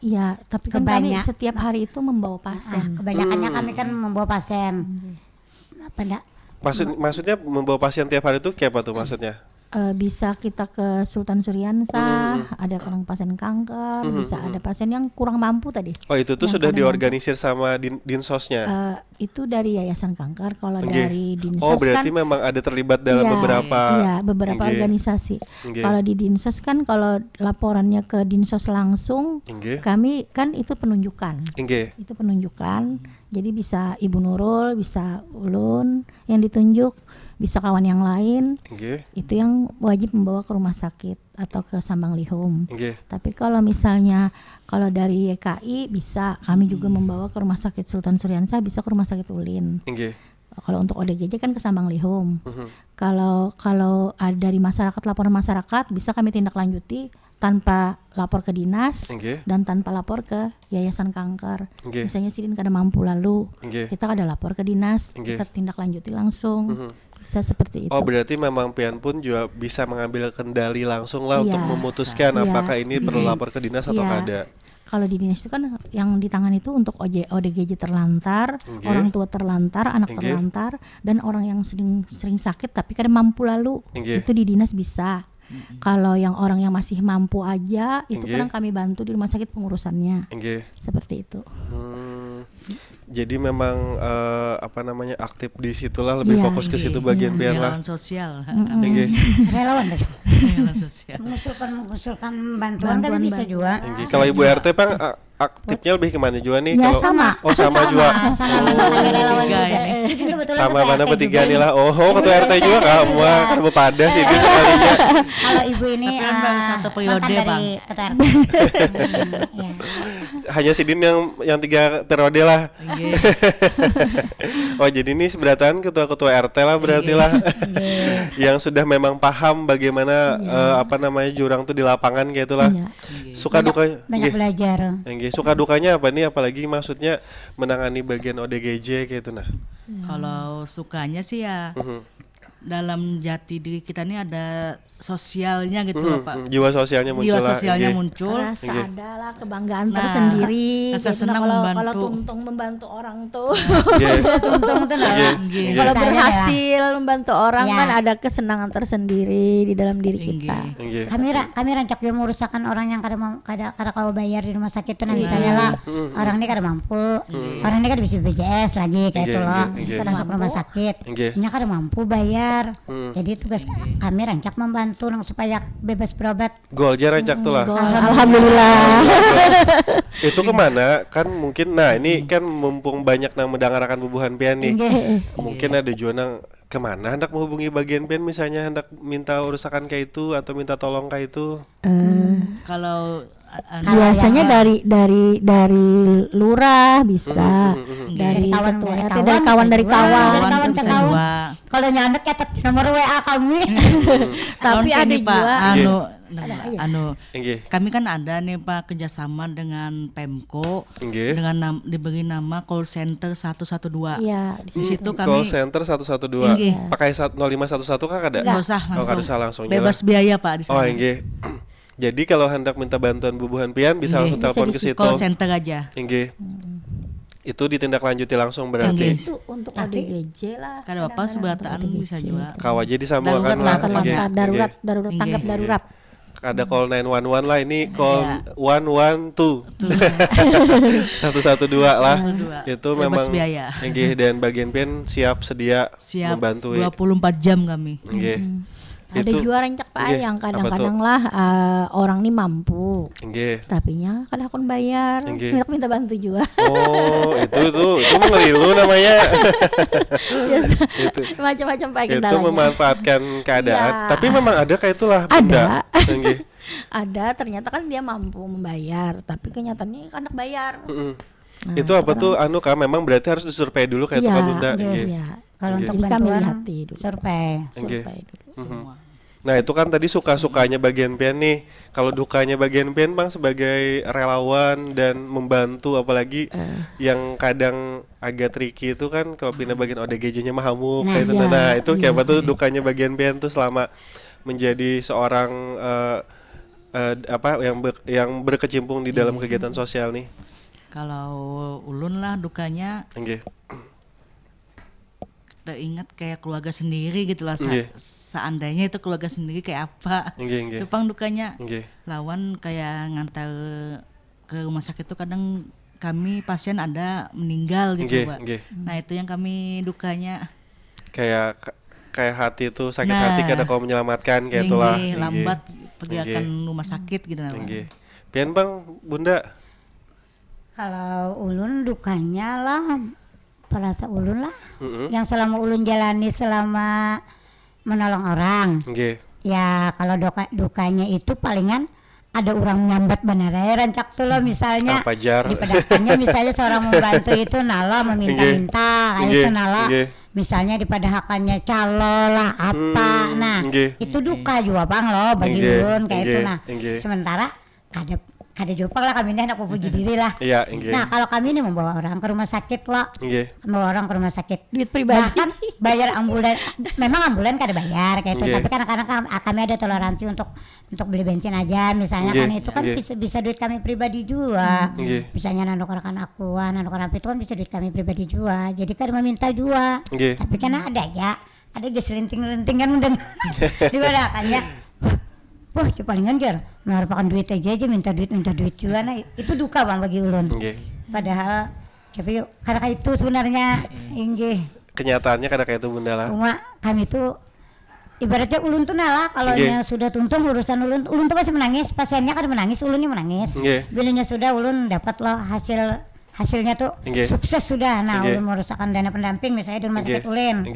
Iya, tapi kan kami setiap hari itu membawa pasien. Kebanyakannya kami kan membawa pasien. Maksudnya membawa pasien tiap hari itu kayak apa tuh maksudnya? Bisa kita ke Sultan Suryansah, ada orang pasien kanker, bisa ada pasien yang kurang mampu tadi. Oh, itu tuh sudah diorganisir sama dinsosnya? Itu dari Yayasan Kanker. Kalau dari dinsos kan. Oh, berarti memang ada terlibat dalam beberapa organisasi. Kalau di dinsos kan, kalau laporannya ke dinsos langsung, kami kan itu penunjukan. Itu penunjukan. Jadi bisa Ibu Nurul, bisa Ulun yang ditunjuk, bisa kawan yang lain. Itu yang wajib membawa ke rumah sakit atau ke Sambang Lihum. Tapi kalau misalnya kalau dari YKI bisa, kami juga membawa ke rumah sakit Sultan Suryansah, bisa ke rumah sakit Ulin. Kalau untuk ODGJ kan ke Sambang Lihum. Kalau ada dari masyarakat, laporan masyarakat, bisa kami tindak lanjuti tanpa lapor ke dinas dan tanpa lapor ke Yayasan Kanker. Misalnya Sidin kada mampu lalu, kita kada lapor ke dinas, kita tindak lanjuti langsung. Bisa seperti itu. Oh, berarti memang pian pun juga bisa mengambil kendali langsung lah untuk memutuskan apakah ini perlu lapor ke dinas atau kada. Kalau di dinas itu kan yang di tangan itu untuk ODGJ terlantar, orang tua terlantar, anak terlantar, dan orang yang sering sakit tapi kada mampu lalu, itu di dinas bisa. Kalau yang orang yang masih mampu aja, itu kadang kami bantu di rumah sakit pengurusannya. Seperti itu. Jadi memang aktif di situlah, lebih fokus ke situ bagian pian lah. Relawan sosial. Relawan sosial. Mengusulkan bantuan kan bisa juga. Kalau Ibu RT Bang aktifnya lebih kemana juga nih? Ya, kalau sama. Oh, sama juga. Sama mana bertiga nih lah. Oh, ketua RT juga kamu karena pada sih itu sekalinya. Kalau Ibu ini satu periode Bang. Ketua RT. Hanya Sidin yang 3 periode lah. Oh, jadi ini seberatan ketua-ketua RT lah berarti lah. Yang sudah memang paham bagaimana jurang tuh di lapangan kayak itulah. Suka dukanya banyak belajar. Suka dukanya apa nih, apalagi maksudnya menangani bagian ODGJ kayak itu nah. Kalau sukanya sih ya dalam jati diri kita ini ada sosialnya gitu loh Pak. Jiwa sosialnya muncul. Rasa ada lah kebanggaan tersendiri. Rasa senang membantu. Kalau Tuntung membantu orang tuh. Kalau berhasil membantu orang kan ada kesenangan tersendiri di dalam diri kita. Kami rancak dia merusakan orang yang kada kau bayar di rumah sakit tuh misalnya lah. Orang ini kada mampu. Orang ini kada bisa BPJS lagi kayak itu loh. Masuk rumah sakit. Ini kada mampu bayar. Jadi tugas kami rancak membantu supaya bebas berobat. Gol aja rancak tuh lah. Alhamdulillah. Itu kemana? Kan mungkin ini kan mumpung banyak yang mendengarkan bubuhan pian nih. Mungkin ada juga kemana hendak menghubungi bagian pen misalnya hendak minta urusan kayak itu atau minta tolong kayak itu? Kalau biasanya dari lurah bisa, dari kawan dari kawan. Kalau nyanek catat nomor WA kami. Tapi ada juga kami kan ada nih Pak kerjasama dengan Pemko dengan diberi nama call center 112. Iya, di situ kami call center 112. Pakai 0511 kah ada? Nggak usah langsung. Bebas biaya Pak di sana. Oh, nggih. Jadi kalau hendak minta bantuan bubuhan pian bisa langsung telepon ke situ. Call center aja. Nggih. Itu ditindaklanjuti langsung berarti. Itu untuk ODGJ lah. Kada Bapak seberataan bisa juga. Kawaja disambungkan lah. Darurat tanggap darurat. Ada call 911 lah, ini call 112 112 lah. Itu memang nggih, dan bagian pen siap membantu 24 jam kami. Nggih. Ada juga rencak Pak yang kadang-kadang lah orang ini mampu, tapinya kadang akun bayar, minta bantu juga. Oh, itu mengelilu namanya. Itu macam-macam Pak kendalanya. Itu memanfaatkan keadaan. Ya. Tapi memang ada kayak itulah benda. Ada, ternyata kan dia mampu membayar, tapi kenyataannya kan bayar. Nah, itu apa tuh memang berarti harus disurvei dulu kayak itu Bunda. Iya. Kalau untuk bantuan survei dulu. Nah itu kan tadi suka-sukanya bagian pian nih. Kalau dukanya bagian pian Bang sebagai relawan dan membantu, apalagi yang kadang agak tricky itu kan kalau pindah bagian ODGJ-nya mahamuk kayak itu. Nah itu kayak apa tuh dukanya bagian pian tuh selama menjadi seorang yang berkecimpung di dalam kegiatan sosial nih. Kalau ulun lah dukanya teringat kayak keluarga sendiri gitu lah. Seandainya itu keluarga sendiri kayak apa. Itu Pang dukanya. Lawan kayak ngantar ke rumah sakit itu kadang kami pasien ada meninggal gitu Pak. Nah itu yang kami dukanya. Kayak hati itu sakit hati kada kau menyelamatkan kayak itulah. Lambat pergerakan rumah sakit gitu. Pian Bang, Bunda. Kalau ulun dukanya lah, perasa ulun lah, yang selama ulun jalani selama menolong orang. Ya kalau dukanya itu palingan ada orang nyambat bener rancak tuh loh, misalnya di pedakannya misalnya seorang membantu itu nala meminta-minta kayak itu nala, misalnya di padahakannya calo lah apa, nah itu duka juga Bang loh bagi ulun kayak itu. Nah sementara kada jopang lah kami ini anak puji diri lah. Nah kalau kami ini membawa orang ke rumah sakit loh, membawa orang ke rumah sakit duit pribadi, bahkan bayar ambulan, memang ambulan kada bayar kayak itu, tapi kadang-kadang kami ada toleransi untuk beli bensin aja misalnya kan itu kan bisa duit kami pribadi juga. Misalnya nanduk rekan aku, nanduk orang itu kan bisa duit kami pribadi juga, jadi kada meminta juga. Tapi kan ada aja selinting-linting kan mendengar di mana kan ya. Wah, palingan jar merupakan duit aja minta duit juga. Nah, itu duka Bang bagi ulun. Padahal tapi karena itu sebenarnya kenyataannya kada kayak itu Bunda lah. Cuma kami tuh ibaratnya ulun tuh nalah kalau sudah tuntung urusan ulun tuh pasti menangis, pasiennya kada menangis, ulunnya menangis. Bilanya sudah ulun dapat loh hasilnya tuh sukses sudah. Nah, ulun merusakkan dana pendamping misalnya di rumah sakit ulin.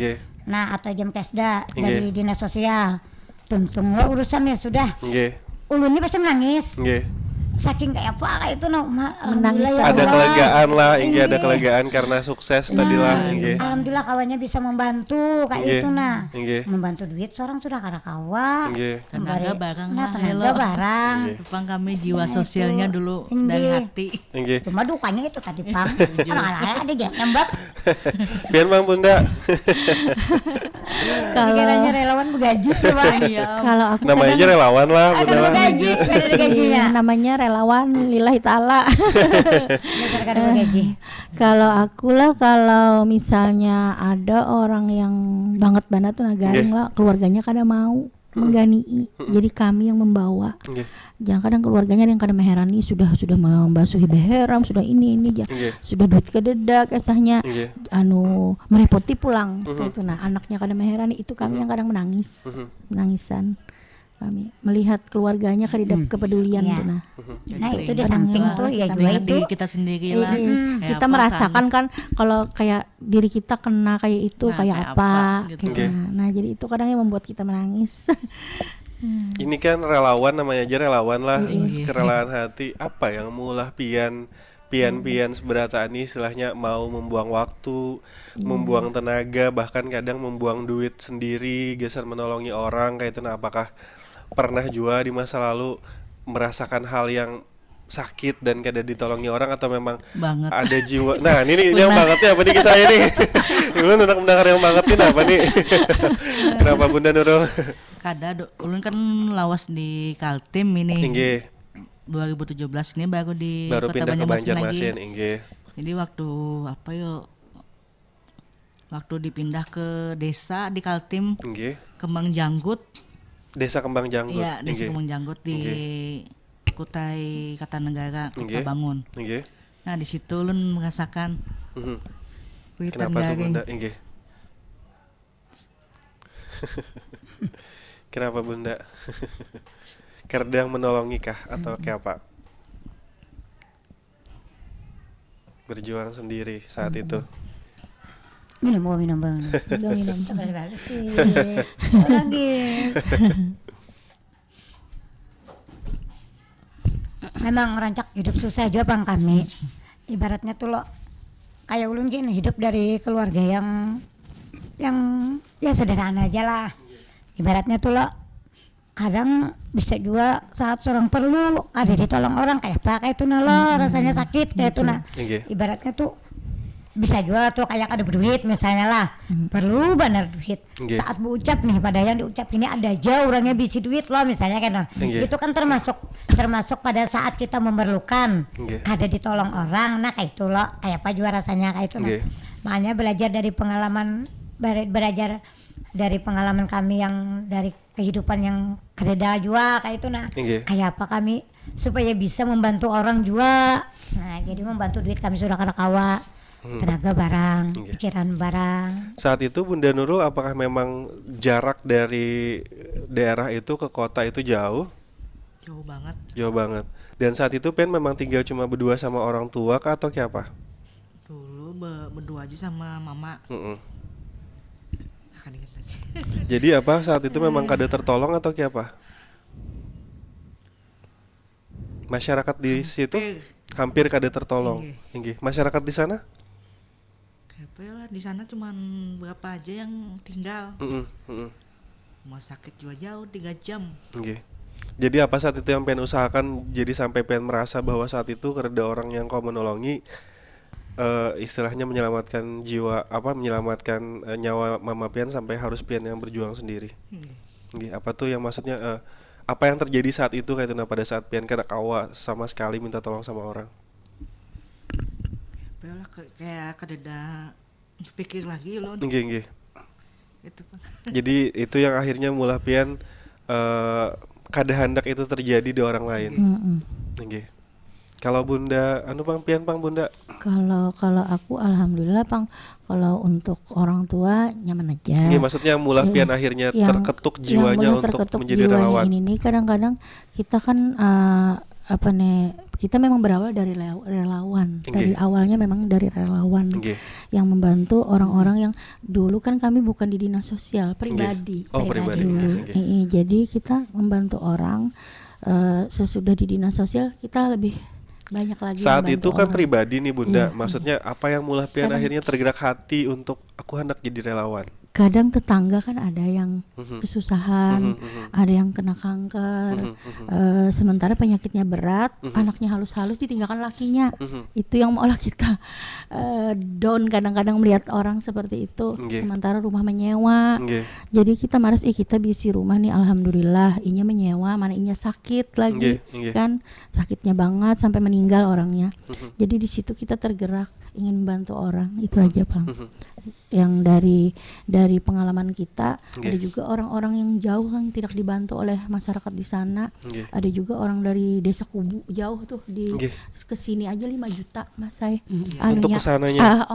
Nah, atau jam kesda dari dinas sosial. Tuntung lo urusannya sudah. Ulunnya pasti menangis. Saking kayak apa itu menangis. Ada kelegaan lah, ada kelegaan karena sukses tadi lah. Alhamdulillah kawannya bisa membantu kayak itu membantu duit seorang sudah kada kawa. Tenaga barang. Tenaga barang. Pang kami jiwa sosialnya dulu dari hati. Cuma dukanya itu tadi Pang. Anak-anak ada nembak. Biar Bang Bunda. Kalau kiranya relawan bergaji kalau aku namanya aja relawan lah Bunda lah. Gajinya namanya relawan lillahi ta'ala. Kalau aku lah, kalau misalnya ada orang yang banget tuh nagaring lah, keluarganya kada mau menggani, jadi kami yang membawa. Jangan kadang keluarganya yang kadang meherani sudah membasuhi beheram, sudah ini sudah duit kededak esahnya merepoti pulang gitu. Nah anaknya kadang meherani, itu kami yang kadang menangisan. kami melihat keluarganya kepedulian tuh. Nah itu di samping tuh ya juga itu kita sendiri lah. Kita merasakan kan kalau kayak diri kita kena kayak itu kayak apa gitu. Nah jadi itu kadang yang membuat kita menangis. Ini kan relawan, namanya aja relawan lah, kerelaan hati. Apa yang mulah pian seberataan ini istilahnya, mau membuang waktu, membuang tenaga, bahkan kadang membuang duit sendiri, geser menolongi orang kayak itu. Nah, apakah pernah juga di masa lalu merasakan hal yang sakit dan kada ditolongi orang, atau memang banget ada jiwa? Nah ini yang bangetnya apa nih kisah ini? Ulun hendak mendengar yang banget ini apa nih? Kenapa Bunda Nurul? Kada ulun kan lawas di Kaltim ini. Inggih. 2017 ini baru Kota pindah ke Banjarmasin lagi. Inggih. Jadi waktu dipindah ke desa di Kaltim. Inggih. Kembang Janggut. Desa Kembang Janggut. Iya, desa Kembang Janggut di Kutai Kartanegara, Kota Bangun. Inggih. Nah, di situ ulun merasakan kenapa tuh Bunda? Inggih. Kenapa Bunda? Kerdang menolongi kah atau kayak apa? Berjuang sendiri saat itu. Minum. Memang rancak hidup susah juga bang kami. Ibaratnya tuh lo kayak ulun gini, hidup dari keluarga yang ya sederhana aja lah. Ibaratnya tuh lo kadang bisa juga saat seorang perlu ada ditolong orang kayak apa kayak itu lo rasanya sakit kayak itu ibaratnya tuh bisa juga tuh kayak ada duit misalnya lah perlu benar duit saat berucap nih pada yang diucap ini ada aja orangnya bisi duit lo misalnya kan itu kan termasuk pada saat kita memerlukan ada ditolong orang. Nah kayak itu lo kayak apa juga rasanya kayak itu makanya belajar dari pengalaman kami yang dari kehidupan yang kereda juga kayak itu kayak apa kami supaya bisa membantu orang juga. Nah jadi membantu duit kami sudah kada kawa tenaga barang, pikiran barang. Saat itu Bunda Nurul, apakah memang jarak dari daerah itu ke kota itu jauh? Jauh banget. Jauh banget. Dan saat itu Pen memang tinggal cuma berdua sama orang tua kah atau kayak apa? Dulu berdua aja sama mama. Jadi apa saat itu memang kada tertolong atau kayak apa? Masyarakat di situ hampir kada tertolong. Masyarakat di sana? Kayak di sana cuman berapa aja yang tinggal. Rumah sakit juga jauh 3 jam. Jadi apa saat itu yang pengen usahakan jadi sampai pengen merasa bahwa saat itu ada orang yang kau menolongi, istilahnya menyelamatkan jiwa, menyelamatkan nyawa mama pian sampai harus pian yang berjuang sendiri. Apa tuh yang maksudnya apa yang terjadi saat itu kayak itu pada saat pian kada kawa sama sekali minta tolong sama orang? Kayak kada pikir lagi loh. Itu. Jadi itu yang akhirnya mula pian kada hendak itu terjadi di orang lain. Kalau Bunda Bunda? Kalau aku alhamdulillah Pang, kalau untuk orang tua nyaman aja. Maksudnya mula pian akhirnya terketuk jiwanya untuk menjadi relawan. Ini kadang-kadang kita kan kita memang berawal dari relawan. Dari awalnya memang dari relawan yang membantu orang-orang yang dulu kan kami bukan di dinas sosial, pribadi. Pribadi. Jadi kita membantu orang, sesudah di dinas sosial kita lebih banyak lagi. Saat itu kan orang pribadi nih Bunda, maksudnya apa yang mula pian akhirnya tergerak hati untuk aku hendak jadi relawan? Kadang tetangga kan ada yang kesusahan, ada yang kena kanker, sementara penyakitnya berat, anaknya halus-halus ditinggalkan lakinya. Itu yang malah kita down kadang-kadang melihat orang seperti itu. Sementara rumah menyewa, jadi kita malas kita bisi rumah nih alhamdulillah, inya menyewa, mana inya sakit lagi, kan sakitnya banget sampai meninggal orangnya. Jadi di situ kita tergerak ingin membantu orang, itu aja Bang. Yang dari dari pengalaman kita, ada juga orang-orang yang jauh yang tidak dibantu oleh masyarakat di sana. Ada juga orang dari Desa Kubu jauh tuh di kesini aja 5 juta Mas saya. Untuk kesananya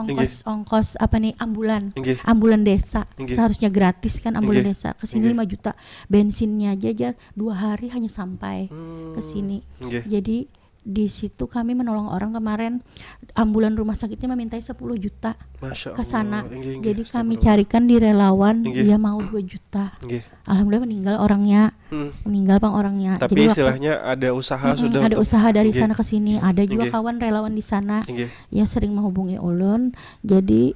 ongkos apa nih ambulan desa. Seharusnya gratis kan ambulan desa. Kesini 5 juta. Bensinnya aja 2 hari hanya sampai ke sini. Jadi di situ kami menolong orang kemarin, ambulan rumah sakitnya memintai 10 juta ke sana. Jadi kami carikan di relawan, dia mau 2 juta. Alhamdulillah meninggal bang orangnya. Tapi jadi istilahnya ada usaha sudah ada usaha dari sana ke sini. Ada juga kawan relawan di sana yang sering menghubungi ulun. Jadi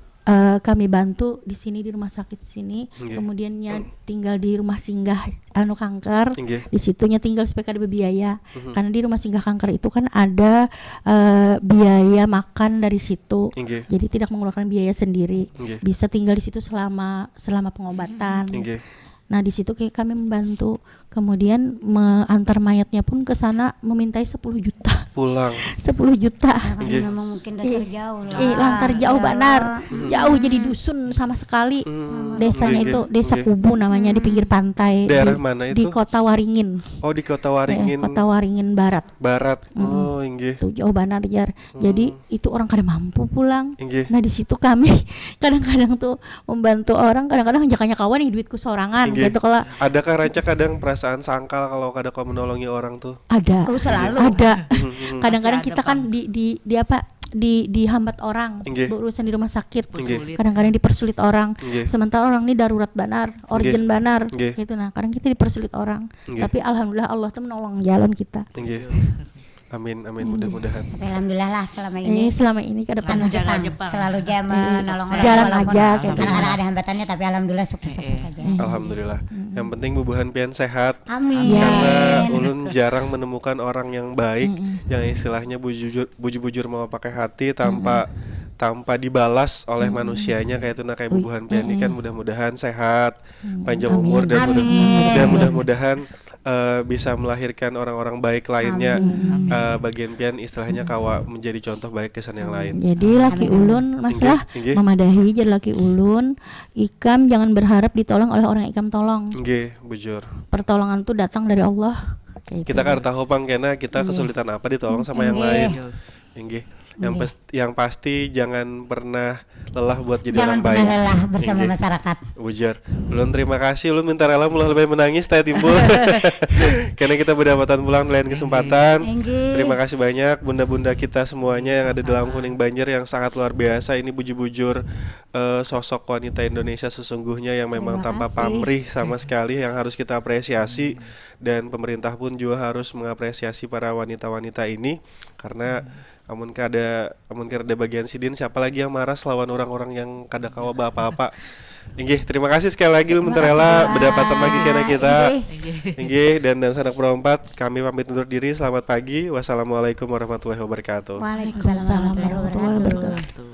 kami bantu di sini di rumah sakit sini, kemudiannya tinggal di rumah singgah kanker, di situnya tinggal supaya ada biaya, karena di rumah singgah kanker itu kan ada biaya makan dari situ, jadi tidak mengeluarkan biaya sendiri, bisa tinggal di situ selama pengobatan. Nah di situ kami membantu, kemudian antar mayatnya pun ke sana memintai 10 juta. Pulang 10 juta. Memang mungkin dasar jauh lah. Lantar jauh benar. Jauh jadi dusun sama sekali. Desanya itu Desa Kubu namanya, di pinggir pantai. Daerah mana itu? Di Kota Waringin. Oh, di Kota Waringin. Kota Waringin Barat. Oh, inggih. Itu jauh benar jar. Jadi itu orang kada mampu pulang. Nah di situ kami kadang-kadang tuh membantu orang, kadang-kadang jakanya kawan nih duitku sorangan gitu kalau. Adakah Ranca kadang perasaan sangkal kalau kada kau menolongi orang tuh? Ada. Selalu. Ada. Kadang-kadang kita kan dihambat orang berurusan di rumah sakit, kadang-kadang dipersulit orang, sementara orang ini darurat benar, urgent benar, gitu. Nah kadang kita dipersulit orang, tapi alhamdulillah Allah tuh menolong jalan kita. Amin mudah-mudahan. Alhamdulillah lah selama ini ke depan selalu dia menolong orang. Jalan aja. Kadang-kadang ada hambatannya tapi alhamdulillah sukses saja. Alhamdulillah. Yang penting bubuhan pian sehat. Amin. Karena ulun jarang menemukan orang yang baik, yang istilahnya bujur mau pakai hati tanpa dibalas oleh manusianya kayak itu. Nah kayak bubuhan pian ini kan mudah-mudahan sehat, panjang umur dan mudah-mudahan bisa melahirkan orang-orang baik lainnya. Bagian pian istilahnya kawa menjadi contoh baik kesan yang lain. Jadi laki ulun masalah memadahi, jadi laki ulun ikam jangan berharap ditolong oleh orang ikam tolong. Bujur. Pertolongan tuh datang dari Allah. Kita kan tahu pang kena kita kesulitan apa ditolong sama yang lain. Yang pasti jangan pernah lelah buat jadi orang baik. Jangan pernah lelah bersama masyarakat. Bujar. Ulun terima kasih, ulun minta rela mulai lebih menangis teh timbul. Karena kita berdapatan pulang lain kesempatan. Terima kasih banyak bunda-bunda kita semuanya yang ada di Lawang Kuning Banjar yang sangat luar biasa. Ini bujur-bujur sosok wanita Indonesia sesungguhnya yang memang tanpa pamrih sama sekali, yang harus kita apresiasi, dan pemerintah pun juga harus mengapresiasi para wanita-wanita ini karena amun kada bagian sidin siapa lagi yang marah lawan orang-orang yang kada kawa apa-apa. Inggih, terima kasih sekali lagi lu menterela berdapatan lagi kena kita. Inggih, dan sanak perempat kami pamit undur diri. Selamat pagi. Wassalamualaikum warahmatullahi wabarakatuh. Waalaikumsalam warahmatullahi wabarakatuh.